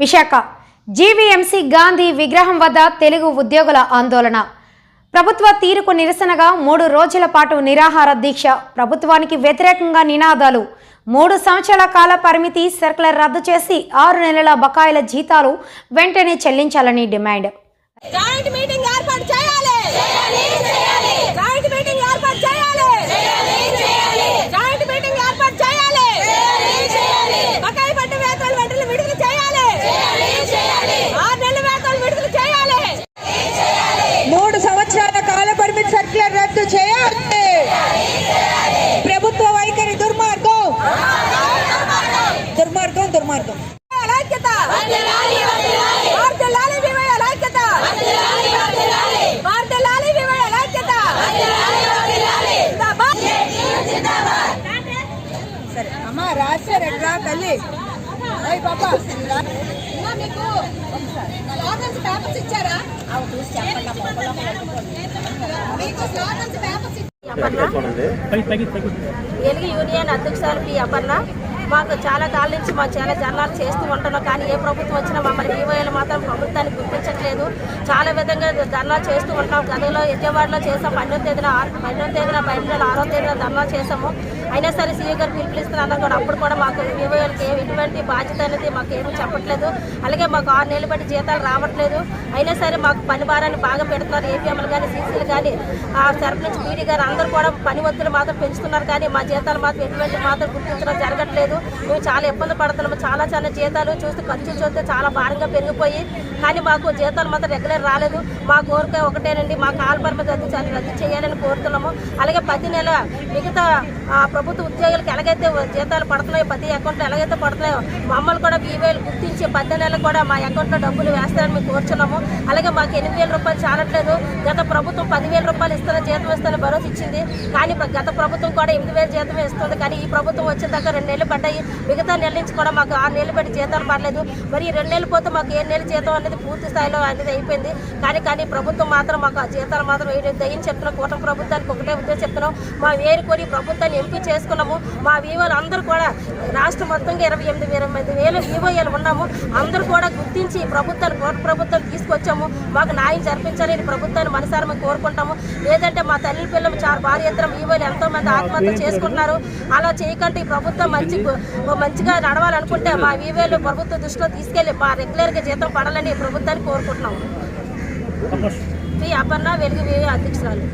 Visakha GVMC Gandhi విగ్రహం వద్ద తెలుగు ఉద్యోగుల ఆందోళన. ప్రభుత్వ తీరుకు నిరసనగా 3 రోజుల పాటు నిరాహార దీక్ష. ప్రభుత్వానికి వ్యతిరేకంగా నినాదాలు. 3 సంవత్సరాల కాల పరిమితి సర్కులర్ రద్దు చేసి 6 నెలల బకాయిల జీతాలు వెంటనే చెల్లించాలని డిమాండ్. సర్కులర్ రద్దు చేయాలి. ప్రభుత్వ వైఖరి దుర్మార్గం దుర్మార్గం దుర్మార్గం. సరే అమ్మా రాశారట్రా తల్లి. అయ్యి పాపా మీకు స్లోగన్స్ పేపర్స్ ఇచ్చారా? తెలుగు యూనియన్ అధ్యక్షురాలు పి అపర్ణ. మాకు చాలా కాలం నుంచి చాలా జర్నాలు చేస్తూ ఉంటున్నాం, కానీ ఏ ప్రభుత్వం వచ్చినా మమ్మల్ని వివోఏలు మాత్రం ప్రభుత్వాన్ని గుర్తించట్లేదు. చాలా విధంగా ధర్నాలు చేస్తూ ఉంటాం. గతంలో విజయవాడలో చేసాం. 12వ తేదీన 6వ తేదీన ధర్నాలు చేసాము. అయినా సరే సీఏ గారు పిలుపునిస్తున్నా కూడా అప్పుడు కూడా మాకు వివోఏలకి ఎటువంటి బాధ్యత అనేది మాకు ఏమీ చెప్పట్లేదు. అలాగే మాకు 6 నెలలు బట్టి జీతాలు రావట్లేదు. అయినా సరే మాకు పని భారాన్ని బాగా పెడుతున్నారు. ఏపీఎంలు కానీ సీసీలు కానీ సర్పంచ్ పీడీ గారు అందరూ కూడా పని ఒత్తిడి మాత్రం పెంచుతున్నారు, కానీ మా జీతాలు మాత్రం ఎటువంటి మాత్రం గుర్తించడం జరగట్లేదు. మేము చాలా ఇబ్బంది పడుతున్నాము. చాలా జీతాలు చూస్తే ఖర్చులు చూస్తే చాలా భారంగా పెరిగిపోయి, కానీ మాకు జీతాలు మాత్రం రెగ్యులర్ రాలేదు. మా కోరిక ఒకటేనండి, మా కాల పరిమితి రద్దు చేయాలని కోరుతున్నాము. అలాగే 10 నెలల మిగతా ప్రభుత్వ ఉద్యోగులకు ఎలాగైతే జీతాలు పడుతున్నాయో, ప్రతి అకౌంట్లో ఎలాగైతే పడుతున్నాయో మమ్మల్ని కూడా వివోఏలు గుర్తించి 10 నెలలు కూడా మా అకౌంట్లో డబ్బులు వేస్తారని మేము కోరుచున్నాము. అలాగే మాకు 8,000 రూపాయలు చాలట్లేదు. గత ప్రభుత్వం 10,000 రూపాయలు ఇస్తున్న జీతం ఇస్తానని భరోసా ఇచ్చింది, కానీ గత ప్రభుత్వం కూడా 8,000 జీతం ఇస్తుంది. కానీ ఈ ప్రభుత్వం వచ్చిన దాకా 2 నెలలు పడ్డాయి. మిగతా నెలల నుంచి కూడా మాకు 6 నెలలు బట్టి జీతాలు పడలేదు. మరి 2 నెలలు పోతే మాకు 7 నెలల జీతం అనేది పూర్తి స్థాయిలో అనేది అయిపోయింది. కానీ ప్రభుత్వం మాత్రం మాకు ఆ జీతాలు మాత్రం దయ్యం చెప్తున్నాం. కూటమి ప్రభుత్వానికి ఒకటే ఉద్దేశం చెప్తున్నాం. మా వేరు కోరి ప్రభుత్వాన్ని ఎంపిక చేసుకున్నాము. మా వివోలు అందరూ కూడా రాష్ట్రం మొత్తంగా 28,000 వివోఏలు ఉన్నాము. అందరూ కూడా గుర్తించి ప్రభుత్వాన్ని కూటమి ప్రభుత్వం తీసుకొచ్చాము. మాకు న్యాయం జరిపించాలని ప్రభుత్వాన్ని మనసారా మేము కోరుకుంటాము. లేదంటే మా తల్లి పిల్లలు చాలా భారీ ఎత్తున వివోలు ఎంతో మంది ఆత్మహత్య చేసుకుంటున్నారు. అలా చేయకంటే ఈ ప్రభుత్వం మంచిగా నడవాలనుకుంటే మా వివోలు ప్రభుత్వ దృష్టిలో తీసుకెళ్లి మా రెగ్యులర్గా జీతం పడాలని ప్రభుత్వాన్ని కోరుకుంటున్నాము. పి అపర్ణ, వెలుగు వివో అధ్యక్షురాలు.